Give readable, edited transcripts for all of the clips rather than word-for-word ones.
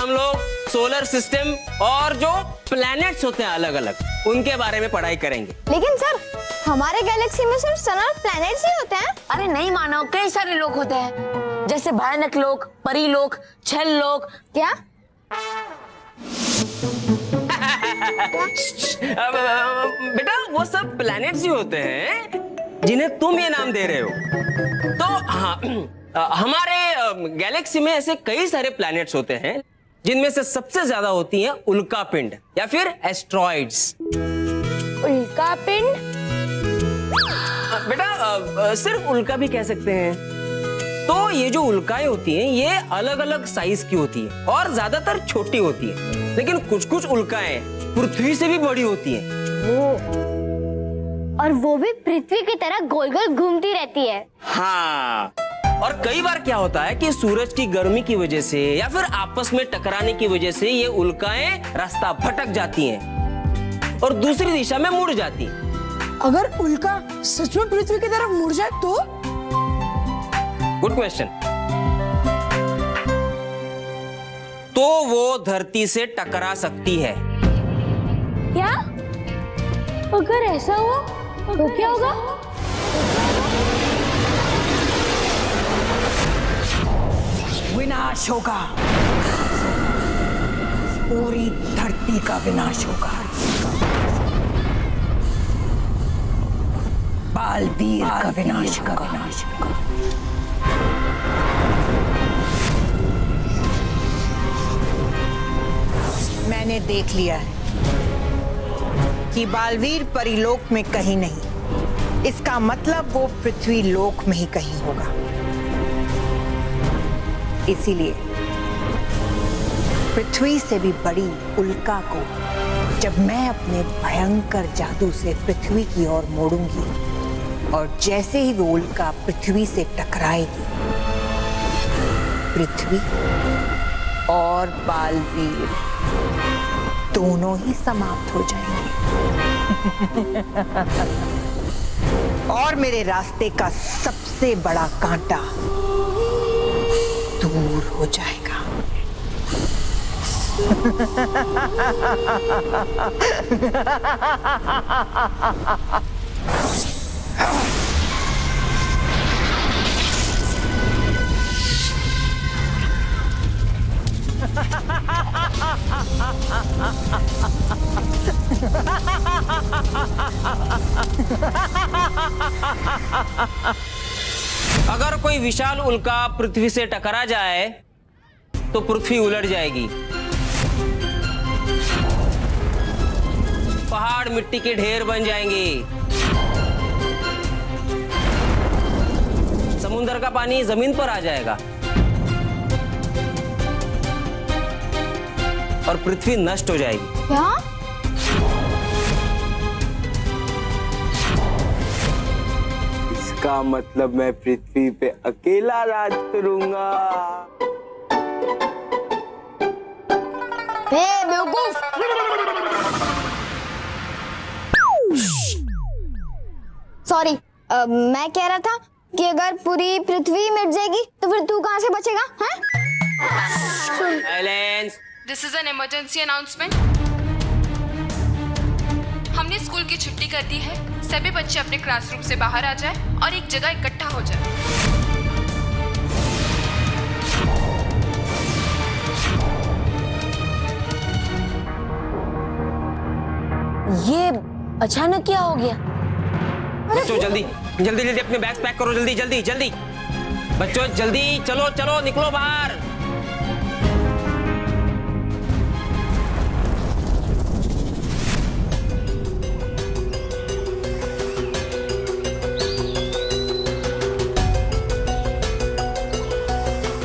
हम लोग solar system और जो प्लैनेट्स होते हैं अलग अलग, उनके बारे में पढ़ाई करेंगे। लेकिन सर, हमारे गैलेक्सी में सिर्फ सन और प्लैनेट्स ही होते हैं। अरे नहीं मानो, कई सारे लोग होते हैं, जैसे भयानक लोग, परी लोग, छल लोग। क्या? बेटा वो सब प्लैनेट्स ही होते हैं जिन्हें तुम ये नाम दे रहे हो। तो हाँ, हमारे गैलेक्सी में ऐसे कई सारे प्लैनेट्स होते हैं जिनमें से सबसे ज्यादा होती हैं उल्का पिंड या फिर एस्ट्रॉइड्स। उल्का पिंड? बेटा सिर्फ उल्का भी कह सकते हैं। तो ये जो उल्काएं होती हैं ये अलग अलग साइज की होती है और ज्यादातर छोटी होती है, लेकिन कुछ कुछ उल्काएं पृथ्वी से भी बड़ी होती हैं। और वो भी पृथ्वी की तरह गोल गोल घूमती रहती है। हाँ, और कई बार क्या होता है कि सूरज की गर्मी की वजह से या फिर आपस में टकराने की वजह से ये उल्काएं रास्ता भटक जाती हैं और दूसरी दिशा में मुड़ जाती हैं। अगर उल्का सच में पृथ्वी की तरफ मुड़ जाए तो? Good question. तो वो धरती से टकरा सकती है। क्या? अगर ऐसा हुआ तो क्या होगा? विनाश होगा, पूरी धरती का विनाश होगा। बालवीर का विनाश होगा। मैंने देख लिया है कि बालवीर परिलोक में कहीं नहीं, इसका मतलब वो पृथ्वी लोक में ही कहीं होगा। इसीलिए पृथ्वी से भी बड़ी उल्का को जब मैं अपने भयंकर जादू से पृथ्वी की ओर मोड़ूंगी और जैसे ही वो उल्का पृथ्वी से टकराएगी, पृथ्वी और बालवीर दोनों ही समाप्त हो जाएंगे। और मेरे रास्ते का सबसे बड़ा कांटा दूर हो जाएगा। अगर कोई विशाल उल्का पृथ्वी से टकरा जाए तो पृथ्वी उलट जाएगी, पहाड़ मिट्टी के ढेर बन जाएंगे, समुद्र का पानी जमीन पर आ जाएगा और पृथ्वी नष्ट हो जाएगी। क्या? इसका मतलब मैं पृथ्वी पे अकेला राज करूंगा। बेवकूफ! सॉरी, मैं कह रहा था कि अगर पूरी पृथ्वी मिट जाएगी तो फिर तू कहां से बचेगा? हैं? Silence. This is an emergency announcement. हमने स्कूल की छुट्टी कर दी है। सभी बच्चे अपने क्लासरूम से बाहर आ जाएं और एक जगह इकट्ठा हो जाएं। ये अचानक क्या हो गया? बच्चों जल्दी जल्दी जल्दी अपने बैग्स पैक करो, जल्दी जल्दी जल्दी। बच्चों जल्दी चलो चलो, निकलो बाहर।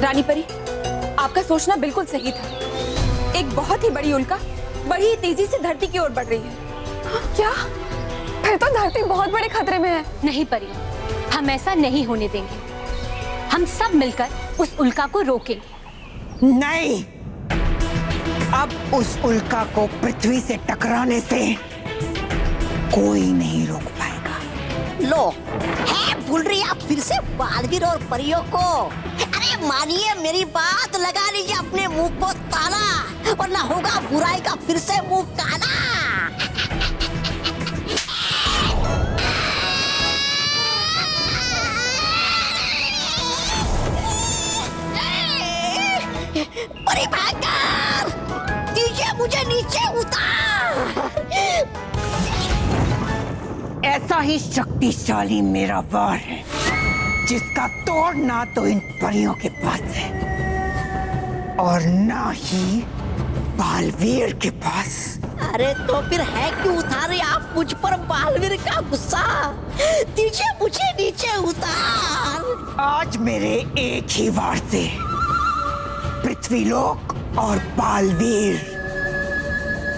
रानी परी, आपका सोचना बिल्कुल सही था। एक बहुत ही बड़ी उल्का बड़ी तेजी से धरती की ओर बढ़ रही है। क्या? फिर तो धरती बहुत बड़े खतरे में है। नहीं परी, हम ऐसा नहीं होने देंगे। हम सब मिलकर उस उल्का को रोकेंगे। नहीं, अब उस उल्का को पृथ्वी से टकराने से कोई नहीं रोक पाएगा। लो, है भूल रही आप फिर से बालवीर और परियों को? अरे मानिए मेरी बात, लगा लीजिए अपने मुंह को उतारा, वरना होगा बुराई का फिर से मुंह काला। परी भयंकर, नीचे मुझे नीचे उतार। ऐसा ही शक्तिशाली मेरा वार है जिसका तोड़ ना तो इन परियों के पास है और ना ही बालवीर के पास। अरे तो फिर है क्यों उतारे आप मुझ पर बालवीर का गुस्सा? नीचे मुझे नीचे उतार। आज मेरे एक ही वार से पृथ्वीलोक और बालवीर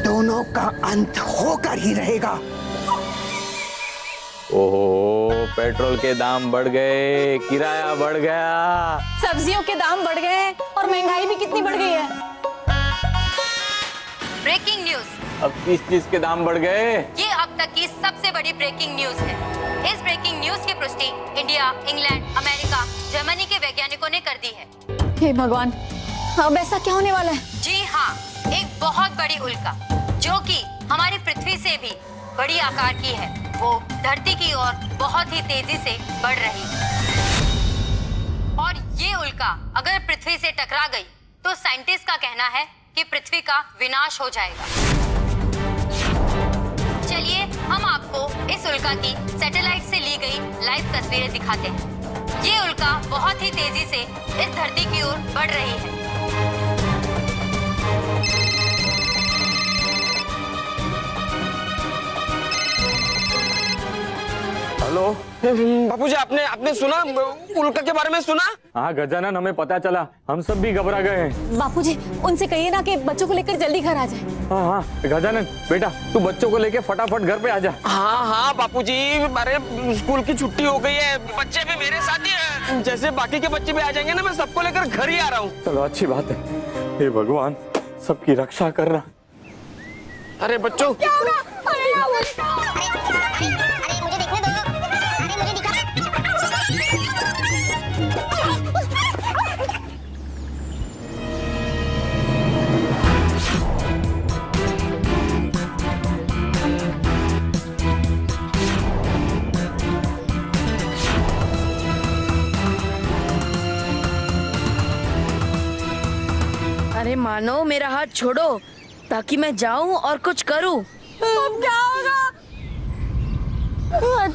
दोनों का अंत होकर ही रहेगा। ओहो, पेट्रोल के दाम बढ़ गए, किराया बढ़ गया, सब्जियों के दाम बढ़ गए हैं और महंगाई भी कितनी बढ़ गई है। Breaking news. अब किस चीज के दाम बढ़ गए? ये अब तक की सबसे बड़ी ब्रेकिंग न्यूज है। इस ब्रेकिंग न्यूज की पुष्टि इंडिया, इंग्लैंड, अमेरिका, जर्मनी के वैज्ञानिकों ने कर दी है। हे भगवान, अब ऐसा क्या होने वाला है? जी हाँ, एक बहुत बड़ी उल्का जो कि हमारी पृथ्वी से भी बड़ी आकार की है, वो धरती की ओर बहुत ही तेजी से बढ़ रही है। और ये उल्का अगर पृथ्वी से टकरा गई तो साइंटिस्ट का कहना है कि पृथ्वी का विनाश हो जाएगा। चलिए हम आपको इस उल्का की सैटेलाइट से ली गई लाइव तस्वीरें दिखाते हैं। ये उल्का बहुत ही तेजी से इस धरती की ओर बढ़ रही है। हेलो बापूजी, आपने सुना उल्का के बारे में सुना? हाँ गजानन, हमें पता चला, हम सब भी घबरा गए हैं। बापूजी, उनसे कहिए ना कि बच्चों को लेकर जल्दी घर आ जाए। हाँ हाँ गजानन बेटा, तू बच्चों को लेके फटाफट घर पे आ जा। हाँ हाँ बापूजी, अरे स्कूल की छुट्टी हो गई है, बच्चे भी मेरे साथ ही हैं। जैसे बाकी के बच्चे भी आ जाएंगे ना, मैं सबको लेकर घर ही आ रहा हूँ। चलो अच्छी बात है, हे भगवान सबकी रक्षा कर रहा। अरे बच्चों, क्या होगा? अरे मुझे देखने दो। अरे मुझे दिखा। अरे मानो, मेरा हाथ छोड़ो ताकि मैं जाऊं और कुछ करूं। अब क्या होगा?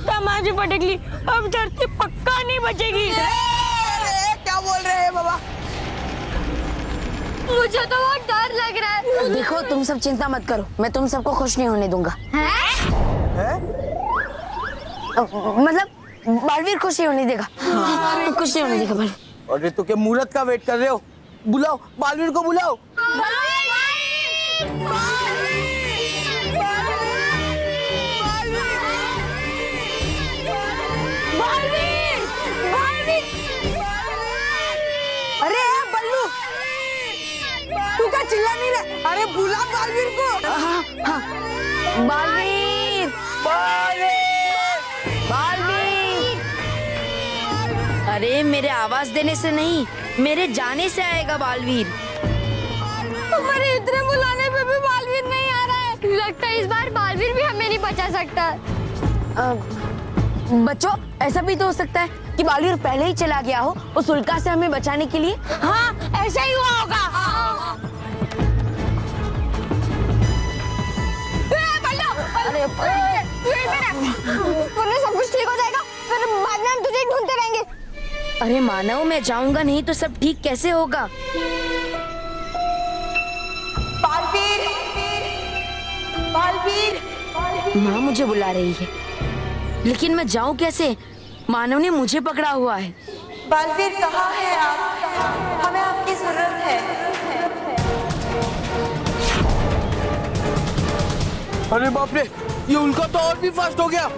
तमाची पटकली, अब धरती पक्का नहीं बचेगी। क्या बोल रहे हैं बाबा? मुझे तो बहुत डर लग रहा है। देखो, तुम सब चिंता मत करो, मैं तुम सबको खुश नहीं होने दूंगा। मतलब बालवीर खुश नहीं होने देगा। खुश नहीं होने देगा बालवीर। अरे तो क्या मुहूर्त का वेट कर रहे हो? बुलाओ बालवीर को, बुलाओ। अरे बल्लू, तू क्या चिल्ला नहीं रहा? अरे बुला बालवीर को। हाँ हाँ, बालवीर, बालवीर। अरे मेरे आवाज देने से नहीं, मेरे जाने से आएगा बालवीर। हमारे इतने बुलाने पे भी बालवीर नहीं आ रहा है। लगता है इस बार बालवीर भी हमें नहीं बचा सकता। बच्चों, ऐसा भी तो हो सकता है कि बालवीर पहले ही चला गया हो उस उल्का से हमें बचाने के लिए। हाँ, ऐसा ही हुआ होगा। अरे वरना सब कुछ ठीक हो जाएगा, फिर बाद में हम तुझे ढूंढते रहेंगे। अरे मानव, मैं जाऊंगा नहीं तो सब ठीक कैसे होगा? बालवीर, बालवीर। माँ मुझे बुला रही है, लेकिन मैं जाऊं कैसे? मानव ने मुझे पकड़ा हुआ है। बालवीर कहाँ है आप? हमें आपकी जरूरत है। अरे बाप रे, ये उल्का तो और भी फास्ट हो गया।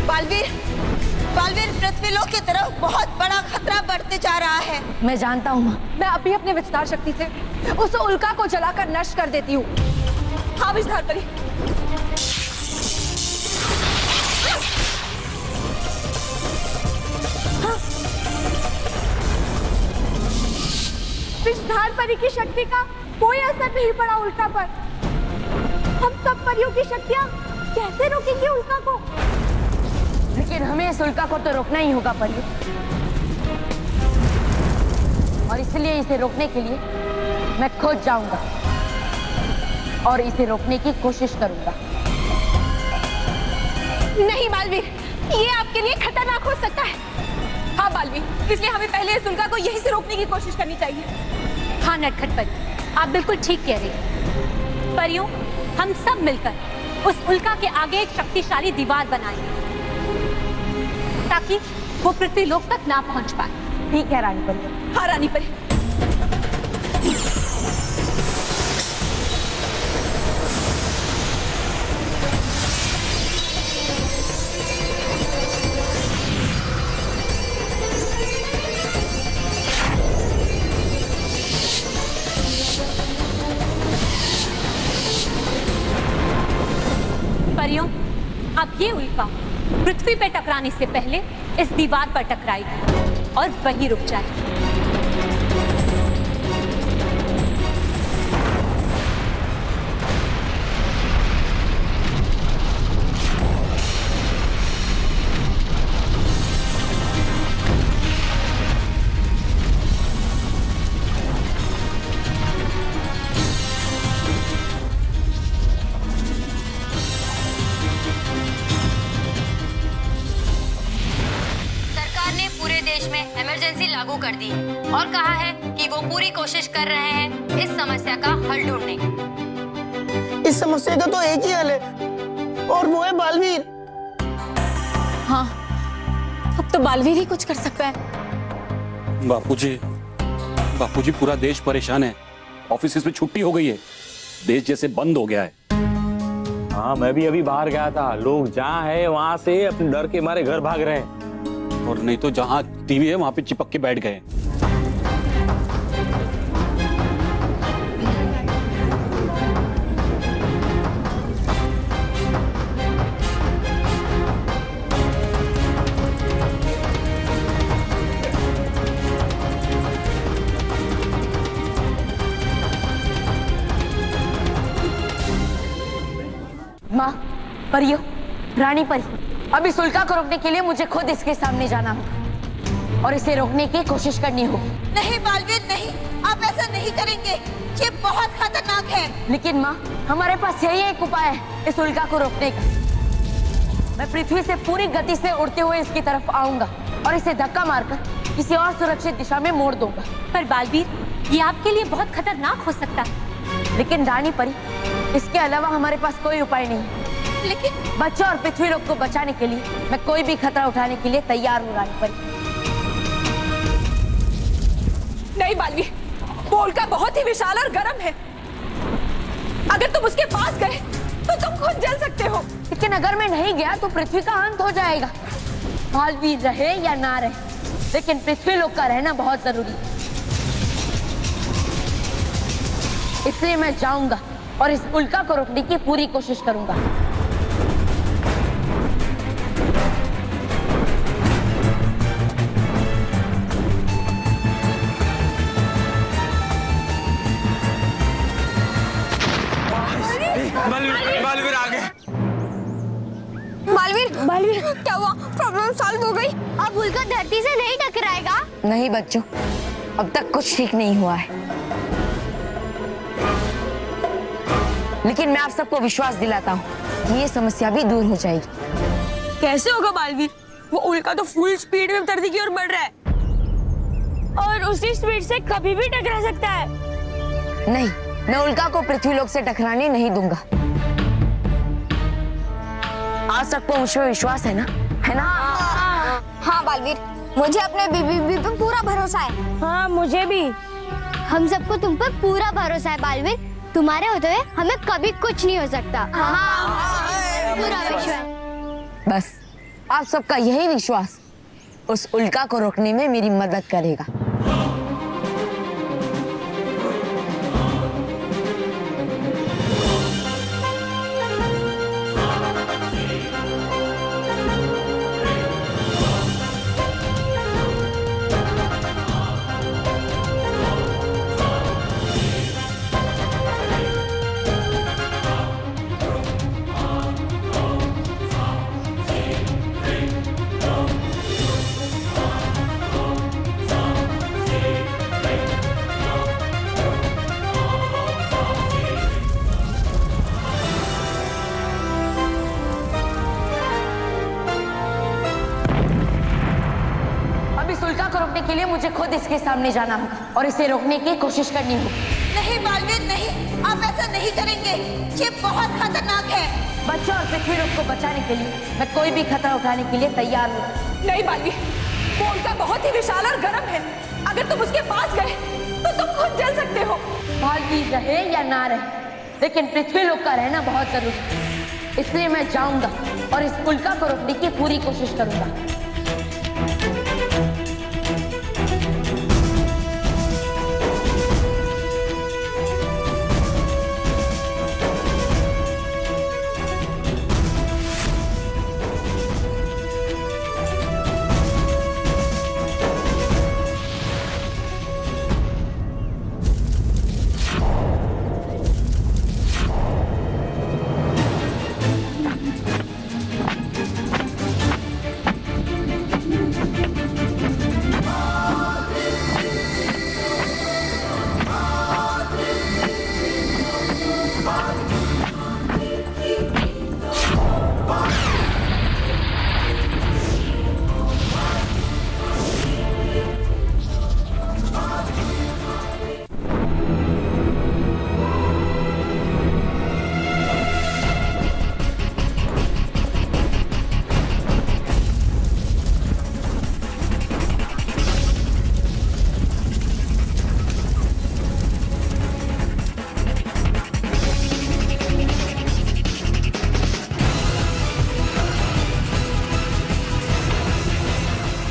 बालवीर, बालवीर, पृथ्वी बालबिलों की तरफ बहुत बड़ा खतरा बढ़ते जा रहा है। मैं जानता हूँ माँ। मैं अभी अपने विस्तार शक्ति से उस उल्का को जलाकर नष्ट कर देती हूँ। हाँ विस्तार परी। विस्तार परी की शक्ति का कोई असर नहीं पड़ा उल्का पर। हम सब परियों की शक्तियाँ कैसे रोकेंगे उल्का को? लेकिन हमें इस उल्का को तो रोकना ही होगा परियों, और इसलिए इसे रोकने के लिए मैं खुद जाऊंगा और इसे रोकने की कोशिश करूंगा। नहीं बालवीर, ये आपके लिए खतरनाक हो सकता है। हाँ बालवीर, इसलिए हमें पहले इस उल्का को यहीं से रोकने की कोशिश करनी चाहिए। हाँ नटखट परी, आप बिल्कुल ठीक कह रही हैं। परियों, हम सब मिलकर उस उल्का के आगे एक शक्तिशाली दीवार बनाएंगे ताकि वो पृथ्वी लोक तक ना पहुंच पाए। ठीक है रानी परी। हाँ रानी परी। परियों, अब ये उल्का पृथ्वी पे टकराने से पहले इस दीवार पर टकराएगी और वहीं रुक जाएगी। इमरजेंसी लागू कर दी है और कहा है कि वो पूरी कोशिश कर रहे हैं इस समस्या का हल ढूंढने की। इस समस्या का तो एक ही हल है और वो है बालवीर। हाँ, अब तो बालवीर ही कुछ कर सकता है। बापूजी पूरा देश परेशान है। ऑफिस में छुट्टी हो गई है, देश जैसे बंद हो गया है। हाँ, मैं भी अभी बाहर गया था। लोग जहाँ है वहां से अपने डर के मारे घर भाग रहे हैं, और नहीं तो जहाँ टीवी है वहां पे चिपक के बैठ गए। माँ, परियों, रानी परी, अब इस उल्का को रोकने के लिए मुझे खुद इसके सामने जाना होगा और इसे रोकने की कोशिश करनी होगी। नहीं बालवीर नहीं, आप ऐसा नहीं करेंगे, ये बहुत खतरनाक है। लेकिन माँ, हमारे पास यही एक उपाय है इस उल्का को रोकने का। मैं पृथ्वी से पूरी गति से उड़ते हुए इसकी तरफ आऊंगा और इसे धक्का मारकर किसी और सुरक्षित दिशा में मोड़ दूंगा। पर बालवीर, ये आपके लिए बहुत खतरनाक हो सकता है। लेकिन रानी परी, इसके अलावा हमारे पास कोई उपाय नहीं है। लेकिन बच्चों और पृथ्वी लोक को बचाने के लिए मैं कोई भी खतरा उठाने के लिए तैयार हूँ रानी परी। नहीं बालवीर, वो उल्का बहुत ही विशाल और गर्म है। अगर तुम उसके पास गए तो तुम खुद जल सकते हो। लेकिन अगर मैं नहीं गया तो पृथ्वी का अंत हो जाएगा। बालवीर रहे या ना रहे, लेकिन पृथ्वी लोक का रहना बहुत जरूरी है। इसलिए मैं जाऊंगा और इस उल्का को रोकने की पूरी कोशिश करूंगा। बालवीर आ गए। बालवीर क्या हुआ? प्रॉब्लम सॉल्व हो गई? अब उल्का धरती से नहीं टकराएगा? नहीं बच्चों, अब तक कुछ ठीक नहीं हुआ है, लेकिन मैं आप सबको विश्वास दिलाता हूँ कि ये समस्या भी दूर हो जाएगी। कैसे होगा बालवीर? वो उल्का तो फुल स्पीड में धरती की ओर बढ़ रहा है और उसी स्पीड से कभी भी टकरा सकता है। नहीं, मैं उल्का को पृथ्वी लोक से टकराने नहीं दूंगा। आप सबको मुझ पे विश्वास है ना? है ना? हाँ बालवीर, मुझे अपने बीबी पे पूरा भरोसा है। हाँ मुझे भी। हम सबको तुम पर पूरा भरोसा है बालवीर। तुम्हारे होते हुए हमें कभी कुछ नहीं हो सकता। हाँ, पूरा विश्वास। बस आप सबका यही विश्वास उस उल्का को रोकने में मेरी मदद करेगा। उल्का को रोकने के लिए मुझे खुद इसके सामने जाना होगा और इसे रोकने की कोशिश करनी होगी। नहीं बालवीर नहीं, आप ऐसा नहीं करेंगे, ये बहुत खतरनाक है। बच्चों और पृथ्वी को बचाने के लिए मैं कोई भी खतरा उठाने के लिए तैयार हूँ। नहीं बालवीर, वो उल्का बहुत ही विशाल और गर्म है। अगर तुम उसके पास गए तो तुम खुद जल सकते हो। बालवीर रहे या ना रहे, लेकिन पृथ्वी लोक का रहना बहुत जरूरी है। इसलिए मैं जाऊंगा और इस उल्का को रोकने की पूरी कोशिश करूंगा।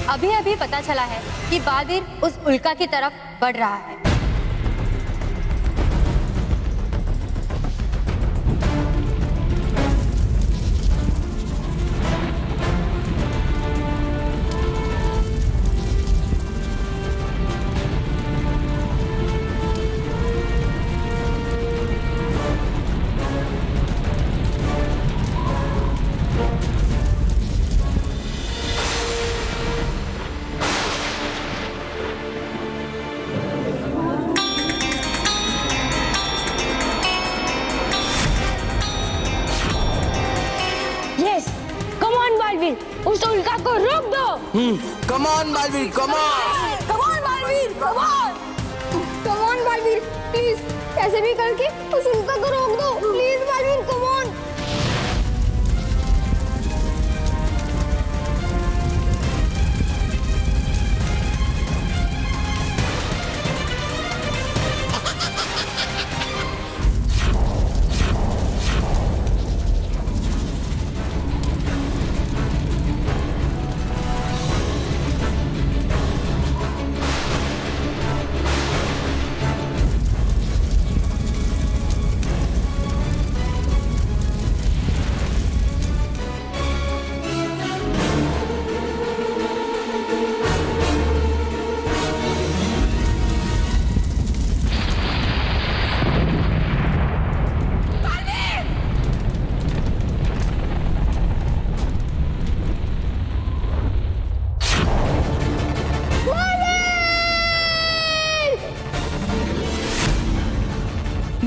अभी अभी पता चला है कि बालवीर उस उल्का की तरफ बढ़ रहा है। उस उल्का को रोक दो। Come on Baalveer, come on. Come on Baalveer, come on. Come on Baalveer, please कैसे भी करके उस उल्का को रोक दो। Please Baalveer, come on.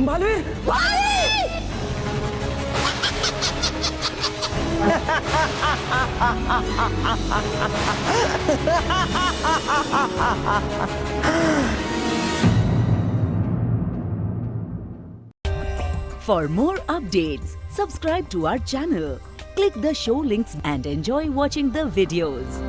Baalveer, For more updates, subscribe to our channel, click the show links and enjoy watching the videos.